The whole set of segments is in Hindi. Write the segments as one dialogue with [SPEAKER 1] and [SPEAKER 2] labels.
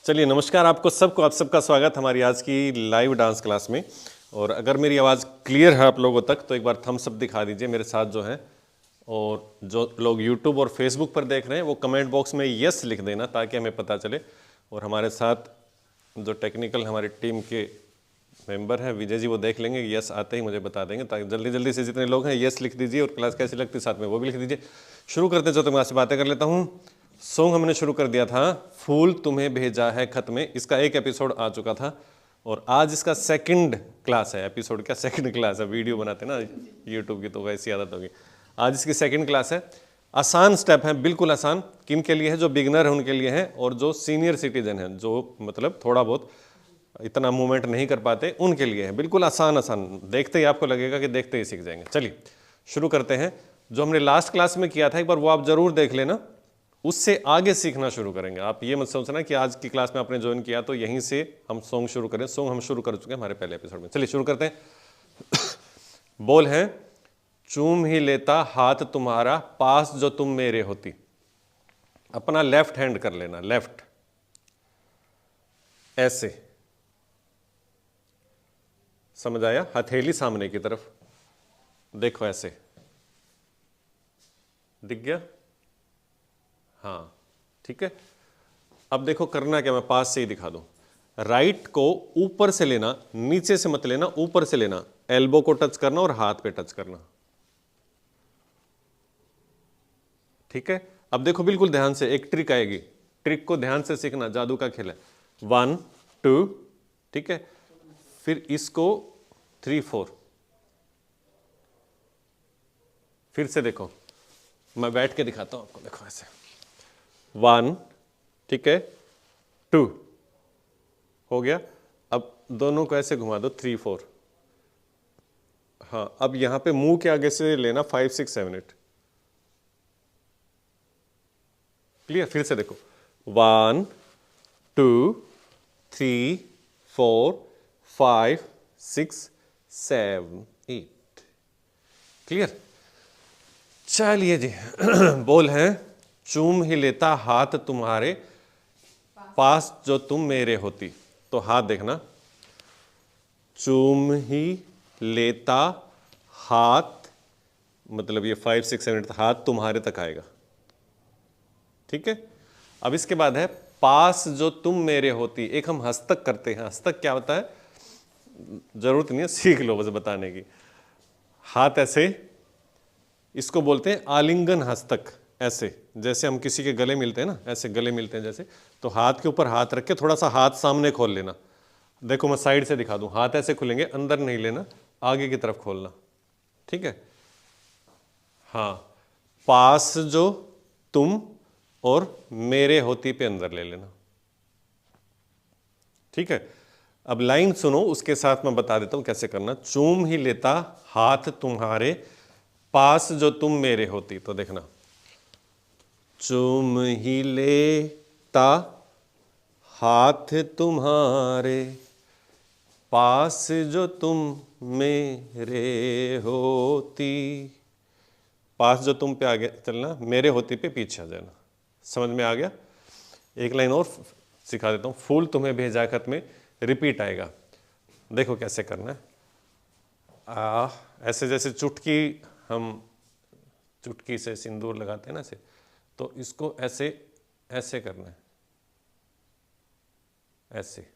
[SPEAKER 1] चलिए नमस्कार आपको सबको, आप सबका स्वागत हमारी आज की लाइव डांस क्लास में। और अगर मेरी आवाज़ क्लियर है आप लोगों तक तो एक बार थम्स अप दिखा दीजिए मेरे साथ जो है। और जो लोग यूट्यूब और फेसबुक पर देख रहे हैं वो कमेंट बॉक्स में यस लिख देना ताकि हमें पता चले। और हमारे साथ जो टेक्निकल हमारी टीम के मेंबर हैं विजय जी, वो देख लेंगे, यस आते ही मुझे बता देंगे ताकि जल्दी जल्दी से जितने लोग हैं यस लिख दीजिए। और क्लास कैसी लगती है साथ में वो भी लिख दीजिए। शुरू करते जो मैं आपसे बातें कर लेता हूँ। सॉन्ग हमने शुरू कर दिया था फूल तुम्हें भेजा है खत में, इसका एक एपिसोड आ चुका था और आज इसका सेकंड क्लास है। एपिसोड क्या सेकंड क्लास है, वीडियो बनाते ना यूट्यूब की तो वैसी आदत होगी। आज इसकी सेकंड क्लास है। आसान स्टेप है, बिल्कुल आसान। किन के लिए है? जो बिगनर है उनके लिए है और जो सीनियर सिटीजन है, जो मतलब थोड़ा बहुत इतना मूवमेंट नहीं कर पाते उनके लिए है। बिल्कुल आसान आसान, देखते ही आपको लगेगा कि देखते ही सीख जाएंगे। चलिए शुरू करते हैं। जो हमने लास्ट क्लास में किया था एक बार वो आप जरूर देख लेना, उससे आगे सीखना शुरू करेंगे। आप ये मत सोचना कि आज की क्लास में आपने ज्वाइन किया तो यहीं से हम सॉन्ग शुरू करें। सॉन्ग हम शुरू कर चुके हैं हमारे पहले एपिसोड में। चलिए शुरू करते हैं। बोल है चूम ही लेता हाथ तुम्हारा पास जो तुम मेरे होती। अपना लेफ्ट हैंड कर लेना, लेफ्ट ऐसे, समझ आया? हथेली सामने की तरफ देखो, ऐसे दिख गया? हाँ ठीक है। अब देखो करना क्या, मैं पास से ही दिखा दूं। राइट को ऊपर से लेना, नीचे से मत लेना, ऊपर से लेना। एल्बो को टच करना और हाथ पे टच करना, ठीक है। अब देखो बिल्कुल ध्यान से, एक ट्रिक आएगी, ट्रिक को ध्यान से सीखना, जादू का खेल है। 1 2, ठीक है। फिर इसको 3 4, फिर से देखो, मैं बैठ के दिखाता हूं आपको। देखो ऐसे 1, ठीक है, 2 हो गया। अब दोनों को ऐसे घुमा दो 3 4। हाँ अब यहां पे मुंह के आगे से लेना 5 6 7 8। क्लियर? फिर से देखो 1 2 3 4 5 6 7 8। क्लियर? चलिए जी। बोल है चूम ही लेता हाथ तुम्हारे पास जो तुम मेरे होती। तो हाथ देखना, चूम ही लेता हाथ, मतलब ये 5 6 7 8 हाथ तुम्हारे तक आएगा, ठीक है। अब इसके बाद है पास जो तुम मेरे होती। एक हम हस्तक करते हैं। हस्तक क्या होता है? जरूरत नहीं है, सीख लो बस बताने की। हाथ ऐसे, इसको बोलते हैं आलिंगन हस्तक। ऐसे जैसे हम किसी के गले मिलते हैं ना, ऐसे गले मिलते हैं जैसे, तो हाथ के ऊपर हाथ रख के थोड़ा सा हाथ सामने खोल लेना। देखो मैं साइड से दिखा दूं, हाथ ऐसे खुलेंगे, अंदर नहीं लेना, आगे की तरफ खोलना, ठीक है। हाँ, पास जो तुम और मेरे होती पे अंदर ले लेना, ठीक है। अब लाइन सुनो, उसके साथ मैं बता देता हूं कैसे करना। चूम ही लेता हाथ तुम्हारे पास जो तुम मेरे होती। तो देखना, चूम ही लेता हाथ तुम्हारे पास जो तुम मेरे होती। पास जो तुम पे आगे चलना, मेरे होती पे पीछे आ जाना। समझ में आ गया? एक लाइन और सिखा देता हूं। फूल तुम्हें भेजा खत में रिपीट आएगा। देखो कैसे करना है। ऐसे जैसे चुटकी, हम चुटकी से सिंदूर लगाते हैं ना ऐसे, तो इसको ऐसे ऐसे करना है। ऐसे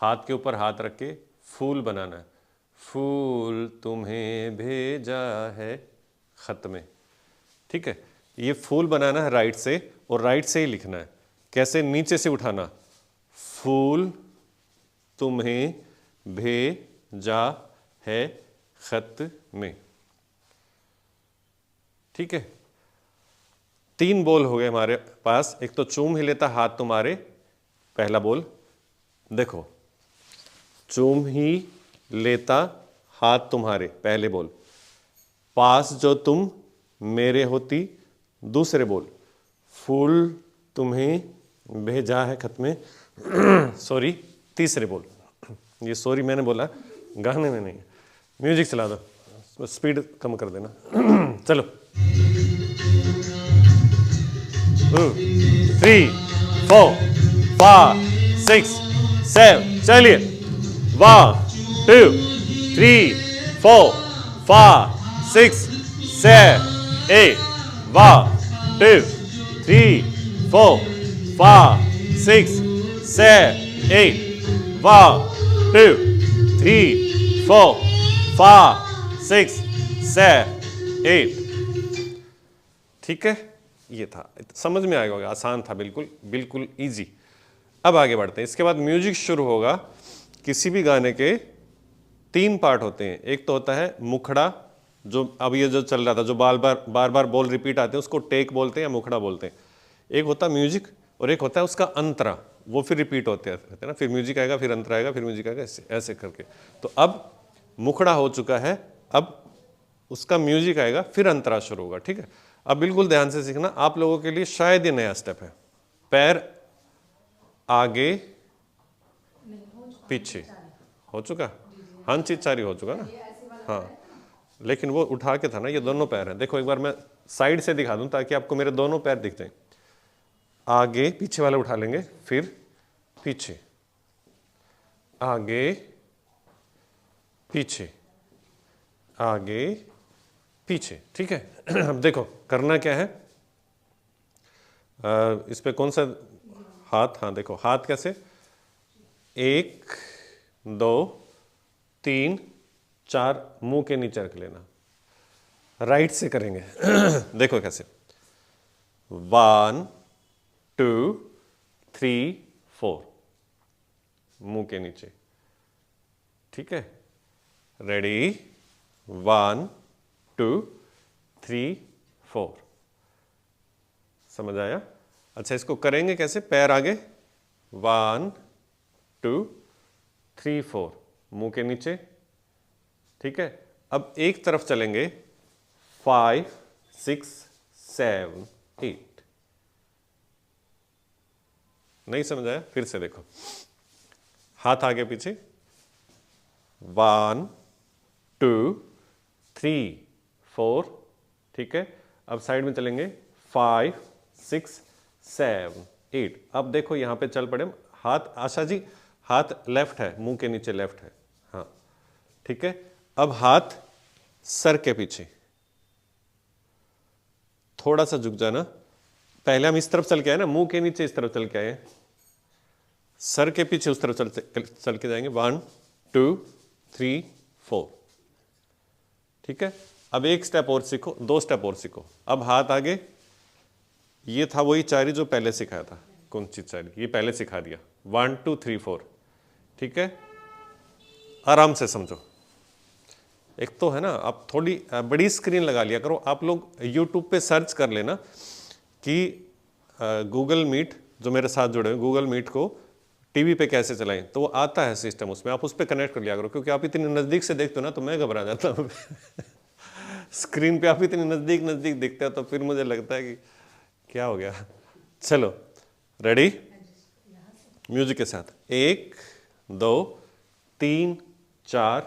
[SPEAKER 1] हाथ के ऊपर हाथ रख के फूल बनाना है। फूल तुम्हें भेजा है खत में, ठीक है। ये फूल बनाना है राइट से, और राइट से ही लिखना है। कैसे? नीचे से उठाना, फूल तुम्हें भेजा है खत में, ठीक है। 3 बोल हो गए हमारे पास। एक तो चूम ही लेता हाथ तुम्हारे, पहला बोल देखो, चूम ही लेता हाथ तुम्हारे, पहले बोल। पास जो तुम मेरे होती, दूसरे बोल। फूल तुम्हें भेजा है खत में, सॉरी, तीसरे बोल। ये सॉरी मैंने बोला, गाने में नहीं। म्यूजिक चला दो, स्पीड कम कर देना। चलो 2 3 4 5 6 7, चलिए 1 2 3 4 5 6 7 8 1 2 3 4 5 6 7 8 1 2 3 4 5 6 7 8। ठीक है, ये था, समझ में आएगा, आसान था, बिल्कुल बिल्कुल इजी। अब आगे बढ़ते हैं। इसके बाद म्यूजिक शुरू होगा। किसी भी गाने के 3 पार्ट होते हैं। एक तो होता है मुखड़ा, जो अब ये जो चल रहा था, जो बार बार बोल रिपीट आते हैं, उसको टेक बोलते हैं या मुखड़ा बोलते हैं। एक होता है म्यूजिक और एक होता है उसका अंतरा, वो फिर रिपीट होते रहते हैं ना, फिर म्यूजिक आएगा, फिर अंतरा आएगा, फिर म्यूजिक आएगा, ऐसे करके। तो अब मुखड़ा हो चुका है, अब उसका म्यूजिक आएगा, फिर अंतरा शुरू होगा। ठीक है, अब बिल्कुल ध्यान से सीखना, आप लोगों के लिए शायद ये नया स्टेप है। पैर आगे पीछे हो चुका, हंचिचारी हो चुका ना, हाँ, लेकिन वो उठा के था ना, ये दोनों पैर हैं। देखो एक बार मैं साइड से दिखा दूं ताकि आपको मेरे दोनों पैर दिख जाएं। आगे पीछे वाले उठा लेंगे, फिर पीछे, आगे पीछे, आगे पीछे। ठीक है, अब देखो करना क्या है, इस पे कौन सा हाथ, हाँ देखो हाथ कैसे, 1 2 3 4 मुंह के नीचे रख लेना, राइट से करेंगे। देखो कैसे, 1 2 3 4, मुंह के नीचे। ठीक है, रेडी, 1 2 3 4, समझ आया? अच्छा, इसको करेंगे कैसे, पैर आगे, 1 2 3 4, मुंह के नीचे। ठीक है, अब एक तरफ चलेंगे, 5 6 7 8। नहीं समझ आया? फिर से देखो, हाथ आगे पीछे, 1 2 3 4। ठीक है, अब साइड में चलेंगे, 5 6 7 8। अब देखो यहां पे चल पड़े हाथ, आशा जी हाथ लेफ्ट है, मुंह के नीचे लेफ्ट है, हाँ ठीक है। अब हाथ सर के पीछे, थोड़ा सा झुक जाना। पहले हम इस तरफ चल के आए ना, मुंह के नीचे इस तरफ चल के आए, सर के पीछे उस तरफ चल के जाएंगे, 1 2 3 4। ठीक है, अब एक स्टेप और सीखो, 2 स्टेप और सीखो। अब हाथ आगे, ये था वही चारी जो पहले सिखाया था, कौन सी चारी, ये पहले सिखा दिया, 1 2 3 4। ठीक है, आराम से समझो। एक तो है ना, आप थोड़ी बड़ी स्क्रीन लगा लिया करो। आप लोग YouTube पे सर्च कर लेना कि गूगल मीट, जो मेरे साथ जुड़े हैं, गूगल मीट को टीवी पे कैसे चलाएं, तो वो आता है सिस्टम, उसमें आप उस पर कनेक्ट कर लिया करो। क्योंकि आप इतनी नज़दीक से देखते हो ना, तो मैं घबरा जाता हूँ। स्क्रीन पे आप इतनी नज़दीक नज़दीक दिखते हो, तो फिर मुझे लगता है कि क्या हो गया। चलो रेडी, म्यूजिक के साथ, 1 2 3 4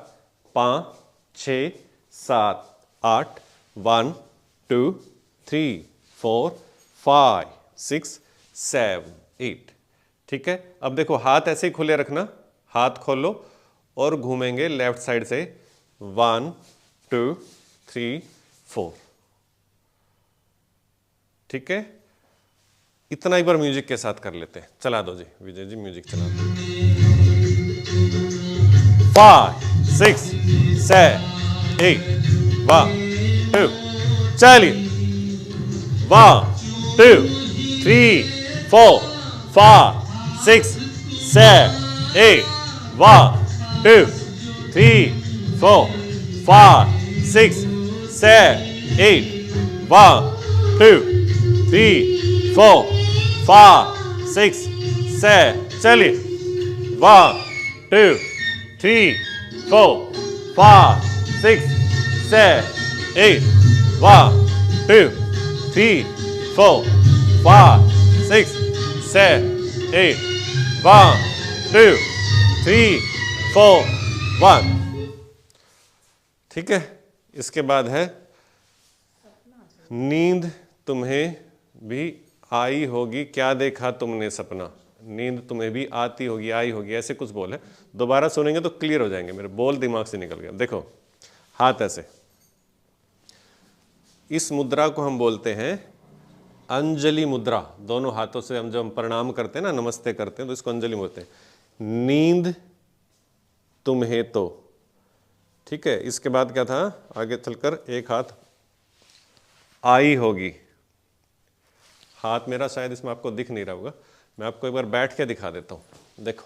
[SPEAKER 1] 5 6 7 8 1 2 3 4 5 6 7 8। ठीक है, अब देखो हाथ ऐसे ही खुले रखना, हाथ खोलो और घूमेंगे लेफ्ट साइड से, 1 2 3 4। ठीक है, इतना एक बार म्यूजिक के साथ कर लेते हैं। चला दो जी विजय जी, म्यूजिक चला दो। 5 6 7 8 1 2, चलिए, 1 2 3 4 5 6 7 8 1 2 3 4 5 6 7 8 1 2 3 4 5 6 7, चलिए, 1 2 3 4 5 6 7 8 1 2 3 4 5 6 7 8 1 2 3 4 1। ठीक है, इसके बाद है, नींद तुम्हें भी आई होगी, क्या देखा तुमने सपना। नींद तुम्हें भी आती होगी, आई होगी, ऐसे कुछ बोल है। दोबारा सुनेंगे तो क्लियर हो जाएंगे, मेरे बोल दिमाग से निकल गया। देखो हाथ ऐसे, इस मुद्रा को हम बोलते हैं अंजलि मुद्रा। दोनों हाथों से हम जब हम प्रणाम करते हैं ना, नमस्ते करते हैं, तो इसको अंजलि बोलते हैं। नींद तुम्हें तो, ठीक है। इसके बाद क्या था, आगे चलकर एक हाथ आई होगी। हाथ मेरा शायद इसमें आपको दिख नहीं रहा होगा, मैं आपको एक बार बैठ के दिखा देता हूं। देखो,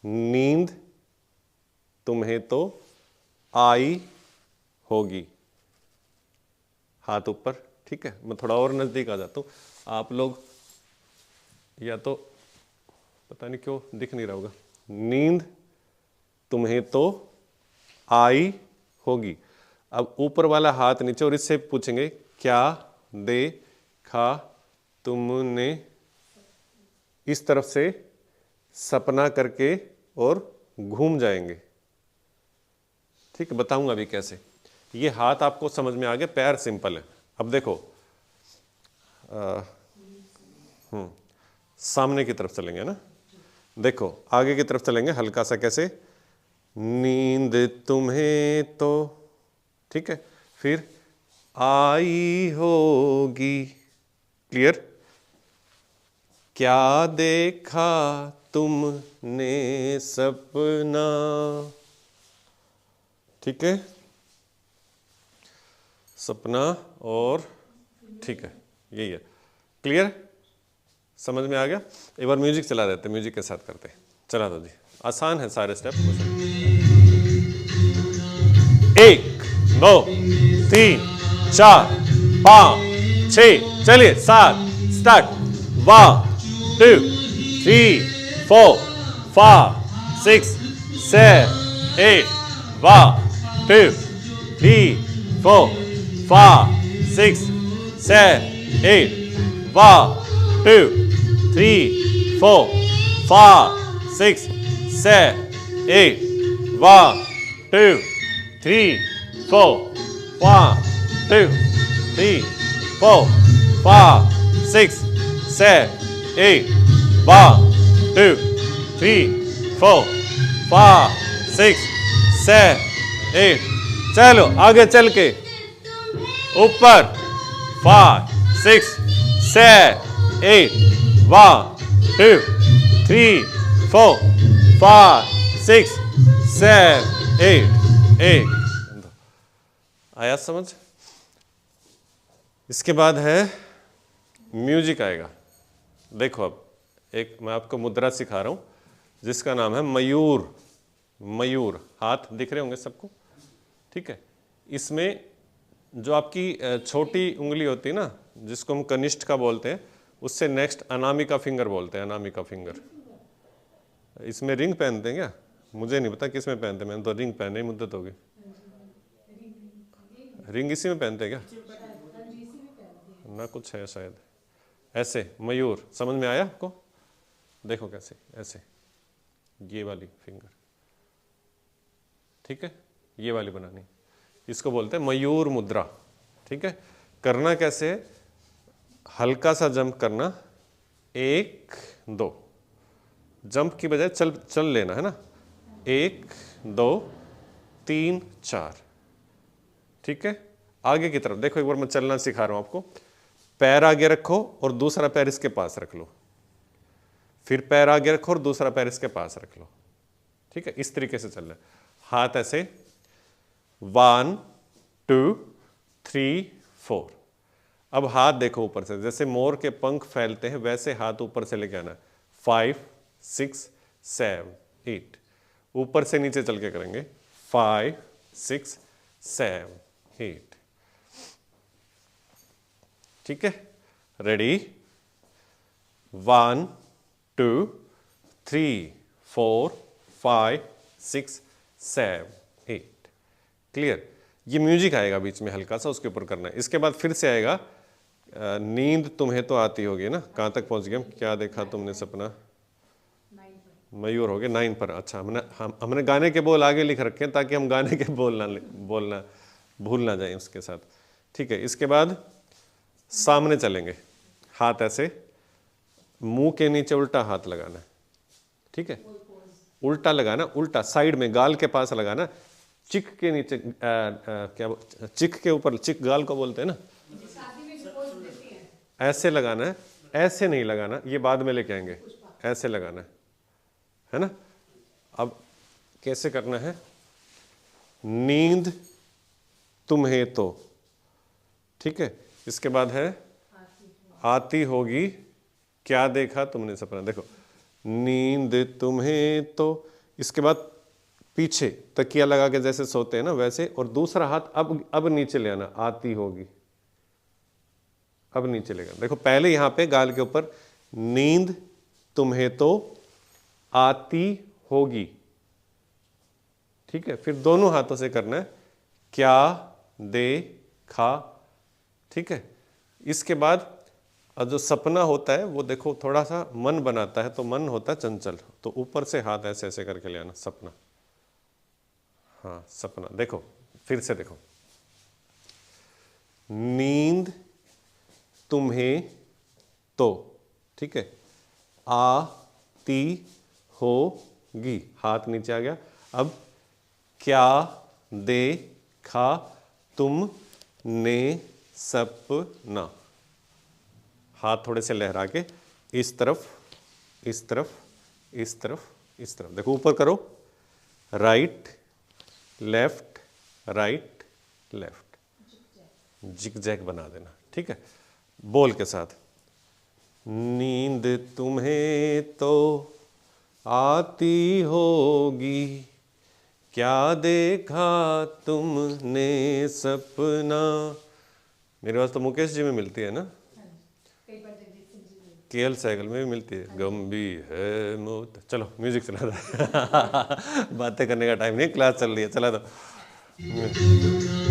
[SPEAKER 1] नींद तुम्हें तो आई होगी, हाथ ऊपर, ठीक है। मैं थोड़ा और नजदीक आ जाता हूं, आप लोग या तो पता नहीं क्यों दिख नहीं रहा होगा। नींद तुम्हें तो आई होगी। अब ऊपर वाला हाथ नीचे, और इससे पूछेंगे क्या देखा तुमने, इस तरफ से सपना करके और घूम जाएंगे, ठीक है। बताऊंगा अभी कैसे। ये हाथ आपको समझ में आ गया, पैर सिंपल है। अब देखो सामने की तरफ चलेंगे ना, देखो आगे की तरफ चलेंगे हल्का सा, कैसे, नींद तुम्हें तो, ठीक है। फिर आई होगी, क्लियर। क्या देखा तुमने सपना, ठीक है, सपना, और ठीक है, यही है, क्लियर, समझ में आ गया। एक बार म्यूजिक चला देते, म्यूजिक के साथ करते हैं, चला दो जी, आसान है सारे स्टेप। 1 2 3 4 5 6, चलिए 7, स्टार्ट। 1 2 3 4 5 6 7 8, 1 2 3 4 5 6 7 8, 1 2 3 4 5 6 7 8, 1 2 3 4 5 2 3 4 5 6 7 8, 1 2 3 4 5 6 7 8, चलो आगे चल के ऊपर, 5 6 7 8, 1 2 3 4 5 6 7 8 8, आया समझ। इसके बाद है म्यूजिक आएगा। देखो अब एक मैं आपको मुद्रा सिखा रहा हूं जिसका नाम है मयूर। मयूर, हाथ दिख रहे होंगे सबको, ठीक है। इसमें जो आपकी छोटी उंगली होती है ना, जिसको हम कनिष्ठ का बोलते हैं, उससे नेक्स्ट अनामिका फिंगर बोलते हैं, अनामिका फिंगर। इसमें रिंग पहनते हैं क्या, मुझे नहीं पता किस में पहनते हैं, मैंने तो रिंग पहने ही मुद्दत होगी। रिंग इसी में पहनते हैं क्या ना, कुछ है शायद ऐसे। मयूर समझ में आया आपको, देखो कैसे, ऐसे ये वाली फिंगर, ठीक है, ये वाली बनानी, इसको बोलते हैं मयूर मुद्रा, ठीक है। करना कैसे है, हल्का सा जंप करना, 1 2, जंप की बजाय चल चल लेना है ना, 1 2 3 4, ठीक है। आगे की तरफ देखो, एक बार मैं चलना सिखा रहा हूं आपको। पैर आगे रखो और दूसरा पैर इसके पास रख लो, फिर पैर आगे रखो और दूसरा पैर इसके पास रख लो, ठीक है। इस तरीके से चलना है। हाथ ऐसे, 1 2 3 4। अब हाथ देखो ऊपर से, जैसे मोर के पंख फैलते हैं वैसे हाथ ऊपर से लेके आना है। 5 6 7 8, ऊपर से नीचे चल के करेंगे। 5 6 7 8, ठीक है। Ready, 1 2 3 4 5 6 7 8, clear. ये म्यूजिक आएगा बीच में हल्का सा, उसके ऊपर करना है। इसके बाद फिर से आएगा नींद तुम्हें तो आती होगी ना, कहाँ तक पहुंच गए हम, क्या देखा तुमने सपना, मयूर हो गए 9 पर। अच्छा, हमने गाने के बोल आगे लिख रखे हैं ताकि हम गाने के बोलना भूल ना जाए उसके साथ, ठीक है। इसके बाद सामने चलेंगे, हाथ ऐसे, मुंह के नीचे उल्टा हाथ लगाना है, ठीक है, उल्टा लगाना, उल्टा साइड में गाल के पास लगाना, चिक के नीचे चिक के ऊपर, चिक गाल को बोलते हैं ना, ऐसे लगाना है, ऐसे नहीं लगाना, ये बाद में लेके आएंगे, ऐसे लगाना है ना। अब कैसे करना है, नींद तुम्हें तो, ठीक है, इसके बाद है आती होगी क्या देखा तुमने सपना, देखो नींद तुम्हें तो, इसके बाद पीछे तकिया लगा के जैसे सोते हैं ना वैसे, और दूसरा हाथ अब नीचे ले आना, आती होगी, अब नीचे लेगा, देखो पहले यहां पे गाल के ऊपर नींद तुम्हें तो आती होगी, ठीक है, फिर दोनों हाथों से करना है क्या देखा, ठीक है। इसके बाद जो सपना होता है वो देखो थोड़ा सा मन बनाता है, तो मन होता है चंचल, तो ऊपर से हाथ ऐसे ऐसे करके ले आना, सपना, हाँ सपना, देखो फिर से देखो, नींद तुम्हें तो, ठीक है, आती होगी, हाथ नीचे आ गया, अब क्या देखा तुमने सपना, हाथ थोड़े से लहरा के इस तरफ, इस तरफ, इस तरफ, इस तरफ, देखो ऊपर करो, right left, right left, zig zag बना देना, ठीक है, बोल के साथ, नींद तुम्हें तो आती होगी क्या देखा तुमने सपना, मेरे पास तो मुकेश जी में मिलती है ना, केएल साइकिल में भी मिलती है, गम भी है मौत, चलो म्यूजिक चला दो बातें करने का टाइम नहीं, क्लास चल रही है, चला दो,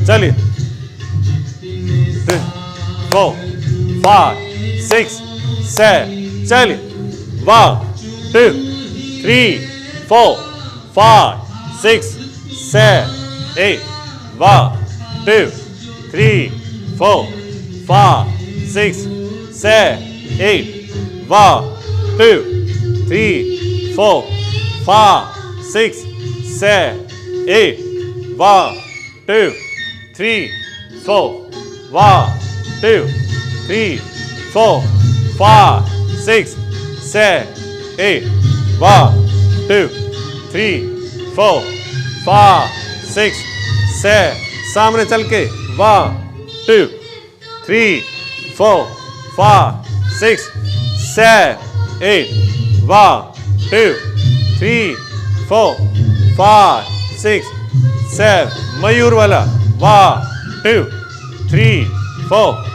[SPEAKER 1] चलिए 3 4 5 6 7, चलिए 1 2 3 4 5 6 7 8, 1 2 3 4 5 6 7 8, 1 2 3 4 5 6 7 8, 1 2 3 4 1 2 3 4 5 6 7 8, 1 2 3 4 5 6 7, सामने चल के 1 2 3 4 5 6 7 8, 1 2 3 4 5 6 7, मयूर वाला 1 2 3 4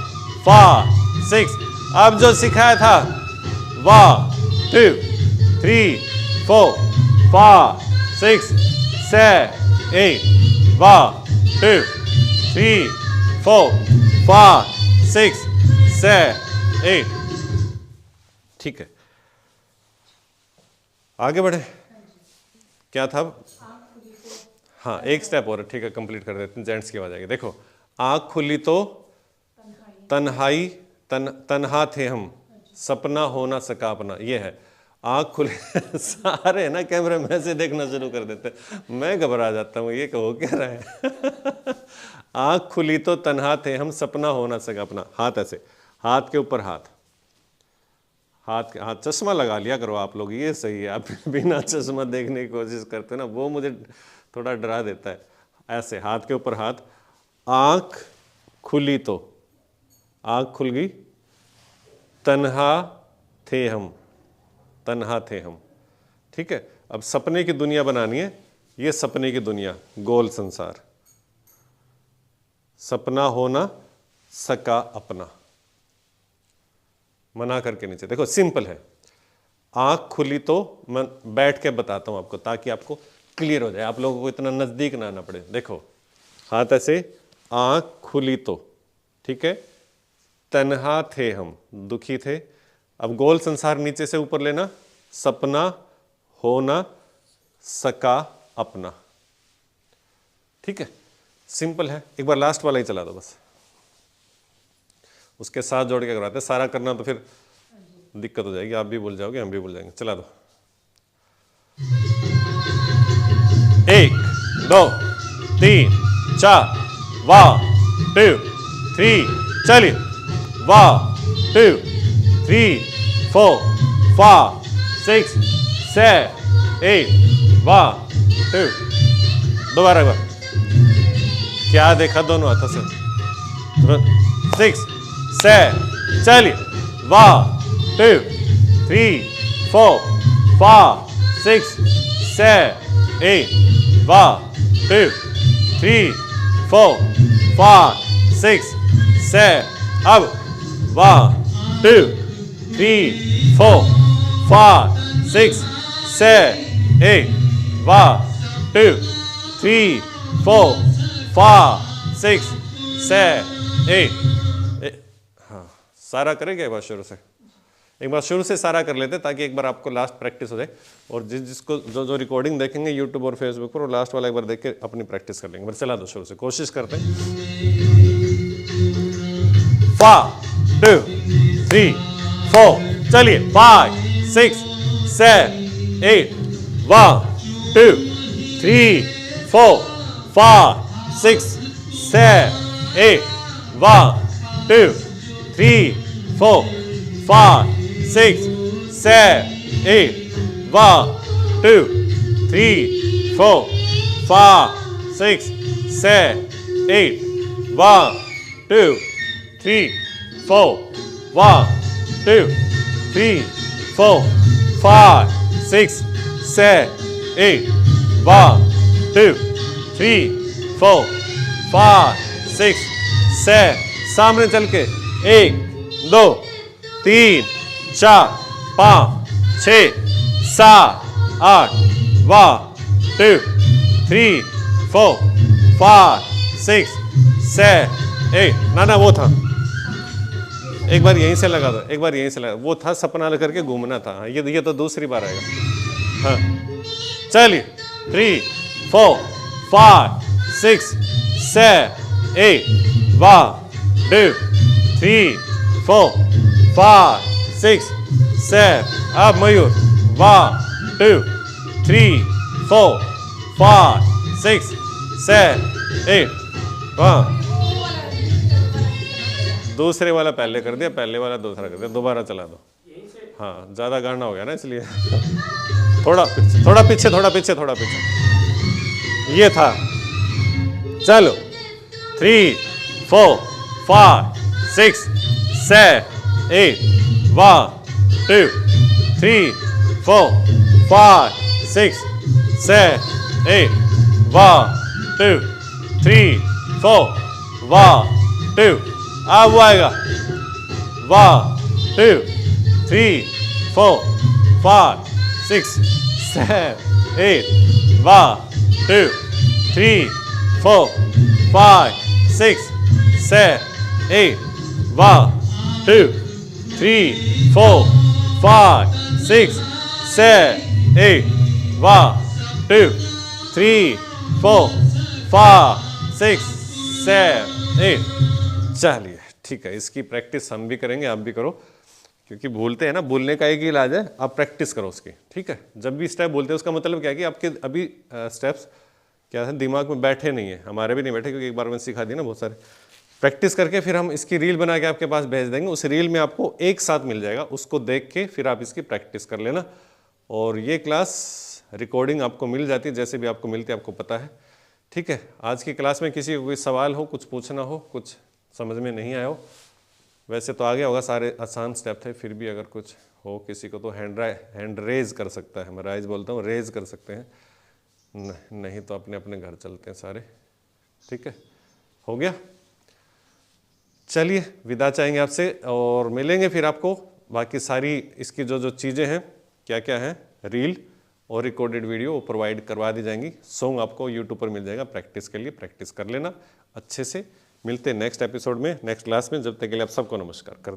[SPEAKER 1] 5 6, अब जो सिखाया था 1 2 3 4 5 6 7 8, 1 2 3 4 5 6 7 8, ठीक है, आगे बढ़े, क्या था, हाँ एक स्टेप और, ठीक है, कंप्लीट कर देते हैं, जेंट्स की आवाज आएगी, देखो आंख खुली तो तन्हाई, तन्हा थे हम, सपना हो ना सका अपना, ये है, आंख खुली सारे है ना कैमरे में से देखना शुरू कर देते, मैं घबरा जाता हूँ, ये कहो क्या रहा है आंख खुली तो तन्हा थे हम, सपना हो ना सका अपना, हाथ ऐसे, हाथ के ऊपर हाथ, हाथ चश्मा लगा लिया करो आप लोग, ये सही है, आप बिना चश्मा देखने की कोशिश करते ना, वो मुझे थोड़ा डरा देता है, ऐसे हाथ के ऊपर हाथ, आंख खुली तो, आंख खुल गई, तन्हा थे हम, तन्हा थे हम, ठीक है, अब सपने की दुनिया बनानी है, ये सपने की दुनिया, गोल संसार, सपना होना सका अपना, मना करके नीचे, देखो सिंपल है, आंख खुली तो, मैं बैठ के बताता हूं आपको ताकि आपको क्लियर हो जाए, आप लोगों को इतना नजदीक ना आना पड़े, देखो हाथ ऐसे, आंख खुली तो, ठीक है, तन्हा थे हम, दुखी थे, अब गोल संसार नीचे से ऊपर लेना, सपना होना सका अपना, ठीक है, सिंपल है, एक बार लास्ट वाला ही चला दो बस, उसके साथ जोड़ के करवाते, सारा करना तो फिर दिक्कत हो जाएगी, आप भी भूल जाओगे, हम भी भूल जाएंगे। चला दो। 1 2 3 4 1 2 3 चलिए 1 2 3 4 5 6 7 8 1 2 दोबारा एक बार। क्या देखा दोनों हाथों से? 6 7 चलिए 1 2 3 4 5 6 7 8 1 2 3 4 5 6 7 अब 1 2 3 4 5 6 7 8 1 2 3 4 5 6 7 8 हाँ, सारा करेंगे एक बार शुरू से। एक बार शुरू से सारा कर लेते ताकि एक बार आपको लास्ट प्रैक्टिस हो जाए, और जिसको जो रिकॉर्डिंग देखेंगे यूट्यूब और फेसबुक पर, वो लास्ट वाला एक बार देख के अपनी प्रैक्टिस कर लेंगे। बस चला दो शुरू से, कोशिश करते हैं। 5 2 3 4 चलिए 5 6 7 8 1 2 3 4 5 6 7 8 1 2 3 4 5 6 7 8 1 2 3 4 5 6 7 8 1 2 3 4 1 2 3 4 5 6 7 8 1 2 3 4 5 6 7 सामने चल के 1 2 3 4 5 6 7 8 1 2 3 4 5 6 7 8 ना वो था, एक बार यहीं से लगा दो, एक बार यहीं से लगा, वो था सपना लेकर के घूमना था। ये तो दूसरी बार आएगा। हाँ चलिए 3 4 5 6 7 8 1 2 3 4 5 6 7 अब मयूर 1 2 3 4 5 6 7 8 1 दूसरे वाला पहले कर दिया, पहले वाला दूसरा कर दिया, दोबारा चला दो। हाँ ज़्यादा गाना हो गया ना, इसलिए थोड़ा पीछे थोड़ा पीछे थोड़ा पीछे थोड़ा पीछे, ये था। चलो 3 4 5 6 7 8 1 2 3 4 5 6 7 8 1 2 3 4 1 2 अब वो आएगा 1 2 3 4 5 6 7 8 1 2 3 4 5 6 7 8 1 2 3 4 5 6 7 8 1 2 3 4 5 6 7 8 चलिए ठीक है, इसकी प्रैक्टिस हम भी करेंगे, आप भी करो, क्योंकि भूलते हैं ना, भूलने का एक ही इलाज है, आप प्रैक्टिस करो उसकी। ठीक है, जब भी स्टेप बोलते हैं उसका मतलब क्या है कि आपके अभी स्टेप्स क्या है दिमाग में बैठे नहीं है, हमारे भी नहीं बैठे, क्योंकि एक बार मैंने सिखा दिया ना बहुत सारे। प्रैक्टिस करके फिर हम इसकी रील बना के आपके पास भेज देंगे, उस रील में आपको एक साथ मिल जाएगा, उसको देख के फिर आप इसकी प्रैक्टिस कर लेना। और ये क्लास रिकॉर्डिंग आपको मिल जाती है, जैसे भी आपको मिलती है, आपको पता है। ठीक है, आज की क्लास में किसी को कोई सवाल हो, कुछ पूछना हो, कुछ समझ में नहीं आया हो, वैसे तो आ गया होगा, सारे आसान स्टेप थे, फिर भी अगर कुछ हो किसी को तो हैंड रेज कर सकता है, मैं राइज बोलता हूँ, रेज कर सकते हैं, नहीं तो अपने अपने घर चलते हैं सारे। ठीक है, हो गया। चलिए विदा चाहेंगे आपसे, और मिलेंगे फिर आपको बाकी सारी इसकी जो चीज़ें हैं, क्या क्या हैं, रील और रिकॉर्डेड वीडियो वो प्रोवाइड करवा दी जाएंगी। सॉन्ग आपको यूट्यूब पर मिल जाएगा, प्रैक्टिस के लिए प्रैक्टिस कर लेना अच्छे से। मिलते हैं नेक्स्ट एपिसोड में, नेक्स्ट क्लास में, जब तक के लिए आप सबको नमस्कार कर